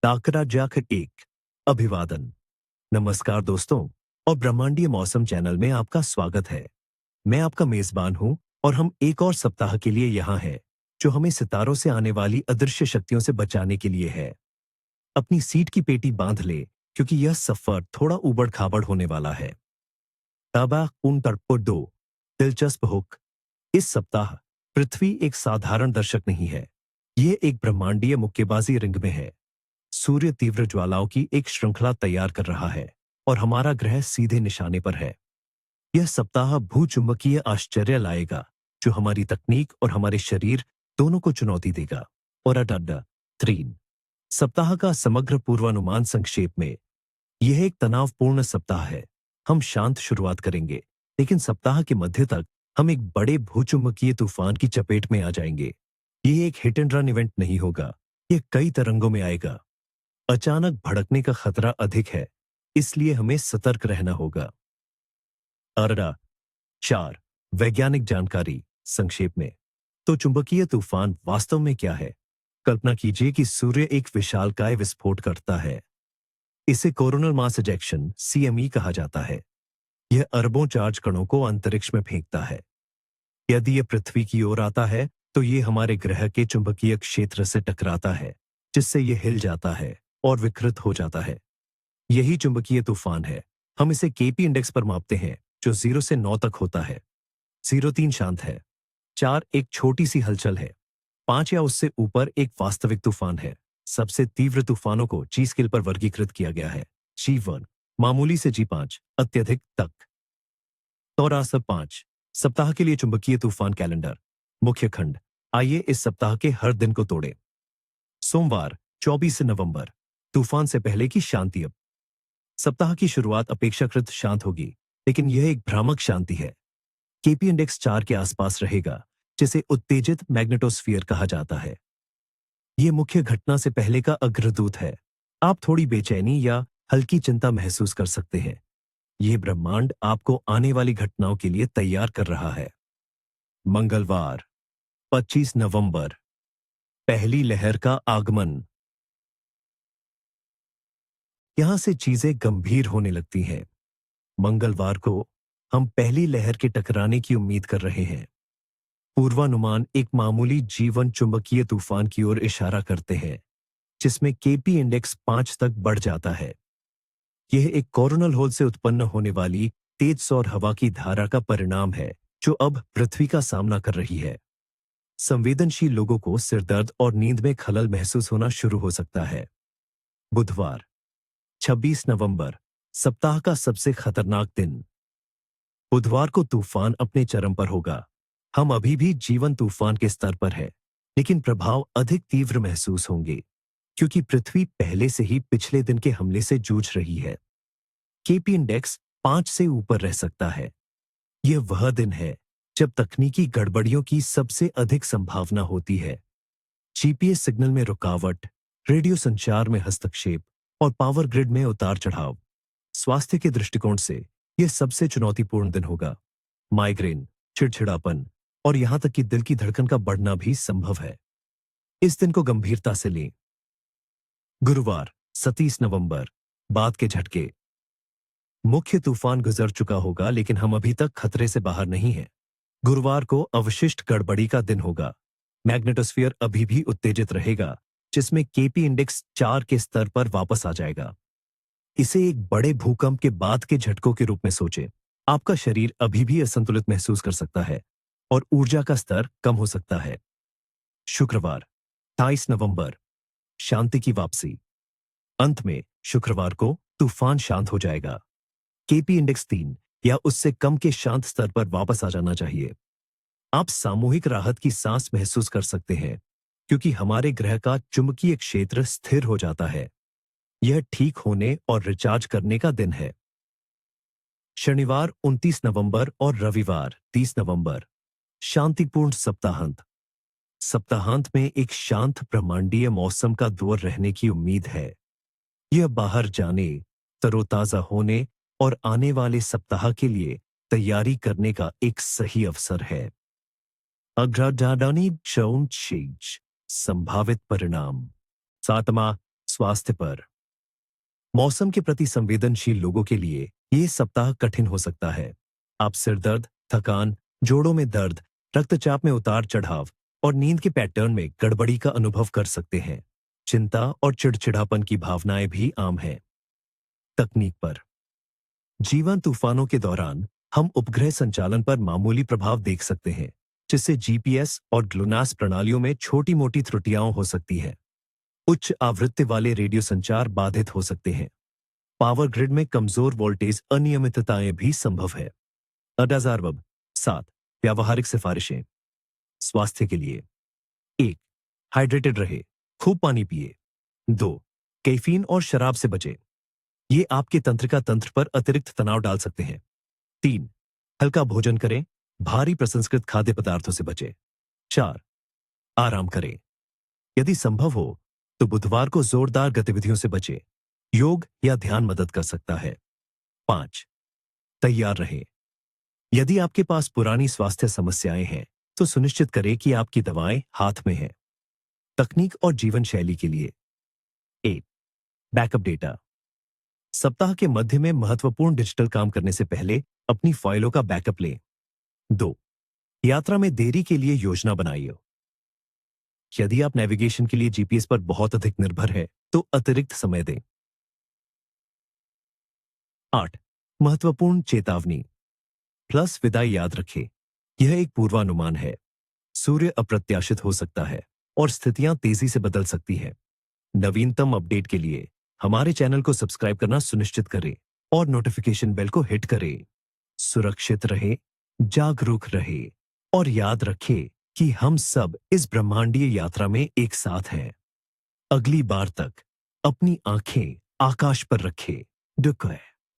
ताकरा जाकर एक अभिवादन। नमस्कार दोस्तों, और ब्रह्मांडीय मौसम चैनल में आपका स्वागत है। मैं आपका मेजबान हूं और हम एक और सप्ताह के लिए यहाँ हैं, जो हमें सितारों से आने वाली अदृश्य शक्तियों से बचाने के लिए है। अपनी सीट की पेटी बांध ले, क्योंकि यह सफर थोड़ा उबड़-खाबड़ होने वाला है। ताबा उन तड़पो दो दिलचस्प हुक। इस सप्ताह पृथ्वी एक साधारण दर्शक नहीं है। यह एक ब्रह्मांडीय मुक्केबाजी रिंग में है। सूर्य तीव्र ज्वालाओं की एक श्रृंखला तैयार कर रहा है और हमारा ग्रह सीधे निशाने पर है। यह सप्ताह भूचुंबकीय आश्चर्य लाएगा, जो हमारी तकनीक और हमारे शरीर दोनों को चुनौती देगा। और अड्डा 3 सप्ताह का समग्र पूर्वानुमान संक्षेप में। यह एक तनावपूर्ण सप्ताह है। हम शांत शुरुआत करेंगे, लेकिन सप्ताह के मध्य तक हम एक बड़े भूचुंबकीय तूफान की चपेट में आ जाएंगे। यह एक हिट एंड रन इवेंट नहीं होगा, यह कई तरंगों में आएगा। अचानक भड़कने का खतरा अधिक है, इसलिए हमें सतर्क रहना होगा। अरडा 4 वैज्ञानिक जानकारी संक्षेप में। तो चुंबकीय तूफान वास्तव में क्या है? कल्पना कीजिए कि सूर्य एक विशालकाय विस्फोट करता है। इसे कोरोनल मास इजेक्शन (CME) कहा जाता है। यह अरबों चार्ज कणों को अंतरिक्ष में फेंकता है। यदि यह पृथ्वी की ओर आता है, तो यह हमारे ग्रह के चुंबकीय क्षेत्र से टकराता है, जिससे यह हिल जाता है और विकृत हो जाता है। यही चुंबकीय तूफान है। हम इसे केपी इंडेक्स पर मापते हैं, जो 0 से 9 तक होता है। 0 शांत है, 4 एक छोटी सी हलचल है, 5 या उससे ऊपर एक वास्तविक तूफान है। सबसे तीव्र तूफानों को जी स्केल पर वर्गीकृत किया गया है। G1 मामूली से G5 अत्यधिक तक। तौरासा 5 सप्ताह के लिए चुंबकीय तूफान कैलेंडर। मुख्य खंड। आइए इस सप्ताह के हर दिन को तोड़ें। सोमवार 24 नवंबर, तूफान से पहले की शांति। अब सप्ताह की शुरुआत अपेक्षाकृत शांत होगी, लेकिन यह एक भ्रामक शांति है। केपी इंडेक्स 4 के आसपास रहेगा, जिसे उत्तेजित मैग्नेटोस्फीयर कहा जाता है। यह मुख्य घटना से पहले का अग्रदूत है। आप थोड़ी बेचैनी या हल्की चिंता महसूस कर सकते हैं। यह ब्रह्मांड आपको आने वाली घटनाओं के लिए तैयार कर रहा है। मंगलवार 25 नवंबर, पहली लहर का आगमन। यहां से चीजें गंभीर होने लगती हैं। मंगलवार को हम पहली लहर के टकराने की उम्मीद कर रहे हैं। पूर्वानुमान एक मामूली जीवन चुंबकीय तूफान की ओर इशारा करते हैं, जिसमें केपी इंडेक्स 5 तक बढ़ जाता है। यह एक कोरोनल होल से उत्पन्न होने वाली तेज सौर हवा की धारा का परिणाम है, जो अब पृथ्वी का सामना कर रही है। संवेदनशील लोगों को सिरदर्द और नींद में खलल महसूस होना शुरू हो सकता है। बुधवार 26 नवंबर, सप्ताह का सबसे खतरनाक दिन। बुधवार को तूफान अपने चरम पर होगा। हम अभी भी जीवन तूफान के स्तर पर है, लेकिन प्रभाव अधिक तीव्र महसूस होंगे, क्योंकि पृथ्वी पहले से ही पिछले दिन के हमले से जूझ रही है। केपी इंडेक्स 5 से ऊपर रह सकता है। यह वह दिन है जब तकनीकी गड़बड़ियों की सबसे अधिक संभावना होती है। जीपीएस सिग्नल में रुकावट, रेडियो संचार में हस्तक्षेप और पावर ग्रिड में उतार चढ़ाव। स्वास्थ्य के दृष्टिकोण से यह सबसे चुनौतीपूर्ण दिन होगा। माइग्रेन, चिड़चिड़ापन और यहां तक कि दिल की धड़कन का बढ़ना भी संभव है। इस दिन को गंभीरता से लें। गुरुवार 27 नवंबर, बाद के झटके। मुख्य तूफान गुजर चुका होगा, लेकिन हम अभी तक खतरे से बाहर नहीं हैं। गुरुवार को अवशिष्ट गड़बड़ी का दिन होगा। मैग्नेटोस्फीयर अभी भी उत्तेजित रहेगा, जिसमें केपी इंडेक्स 4 के स्तर पर वापस आ जाएगा। इसे एक बड़े भूकंप के बाद के झटकों के रूप में सोचें। आपका शरीर अभी भी असंतुलित महसूस कर सकता है और ऊर्जा का स्तर कम हो सकता है। शुक्रवार 28 नवंबर, शांति की वापसी। अंत में शुक्रवार को तूफान शांत हो जाएगा। केपी इंडेक्स 3 या उससे कम के शांत स्तर पर वापस आ जाना चाहिए। आप सामूहिक राहत की सांस महसूस कर सकते हैं, क्योंकि हमारे ग्रह का चुंबकीय क्षेत्र स्थिर हो जाता है। यह ठीक होने और रिचार्ज करने का दिन है। शनिवार 29 नवंबर और रविवार 30 नवंबर, शांतिपूर्ण सप्ताहांत। सप्ताहांत में एक शांत ब्रह्मांडीय मौसम का दौर रहने की उम्मीद है। यह बाहर जाने, तरोताजा होने और आने वाले सप्ताह के लिए तैयारी करने का एक सही अवसर है। अग्रजादानी चौन चीज संभावित परिणाम। 7वां स्वास्थ्य पर। मौसम के प्रति संवेदनशील लोगों के लिए ये सप्ताह कठिन हो सकता है। आप सिर दर्द, थकान, जोड़ों में दर्द, रक्तचाप में उतार चढ़ाव और नींद के पैटर्न में गड़बड़ी का अनुभव कर सकते हैं। चिंता और चिड़चिड़ापन की भावनाएं भी आम हैं। तकनीक पर। जीवन तूफानों के दौरान हम उपग्रह संचालन पर मामूली प्रभाव देख सकते हैं, जिससे जीपीएस और ग्लोनास प्रणालियों में छोटी मोटी त्रुटियां हो सकती है। उच्च आवृत्ति वाले रेडियो संचार बाधित हो सकते हैं। पावर ग्रिड में कमजोर वोल्टेज अनियमितताएं भी संभव है। अडाजारवब 7 व्यावहारिक सिफारिशें स्वास्थ्य के लिए। 1. हाइड्रेटेड रहे, खूब पानी पिए। 2. कैफीन और शराब से बचें, ये आपके तंत्रिका तंत्र पर अतिरिक्त तनाव डाल सकते हैं। 3. हल्का भोजन करें, भारी प्रसंस्कृत खाद्य पदार्थों से बचें। 4. आराम करें, यदि संभव हो तो बुधवार को जोरदार गतिविधियों से बचें, योग या ध्यान मदद कर सकता है। 5. तैयार रहें, यदि आपके पास पुरानी स्वास्थ्य समस्याएं हैं तो सुनिश्चित करें कि आपकी दवाएं हाथ में हैं। तकनीक और जीवन शैली के लिए। 1. Backup data. सप्ताह के मध्य में महत्वपूर्ण डिजिटल काम करने से पहले अपनी फाइलों का बैकअप लें। 2. यात्रा में देरी के लिए योजना बनाइए, यदि आप नेविगेशन के लिए जीपीएस पर बहुत अधिक निर्भर है तो अतिरिक्त समय दें। 8. महत्वपूर्ण चेतावनी प्लस विदाई याद रखें, यह एक पूर्वानुमान है। सूर्य अप्रत्याशित हो सकता है और स्थितियां तेजी से बदल सकती हैं। नवीनतम अपडेट के लिए हमारे चैनल को सब्सक्राइब करना सुनिश्चित करें और नोटिफिकेशन बेल को हिट करें। सुरक्षित रहे, जागरूक रहे और याद रखें कि हम सब इस ब्रह्मांडीय यात्रा में एक साथ हैं। अगली बार तक अपनी आंखें आकाश पर रखें। डुकय।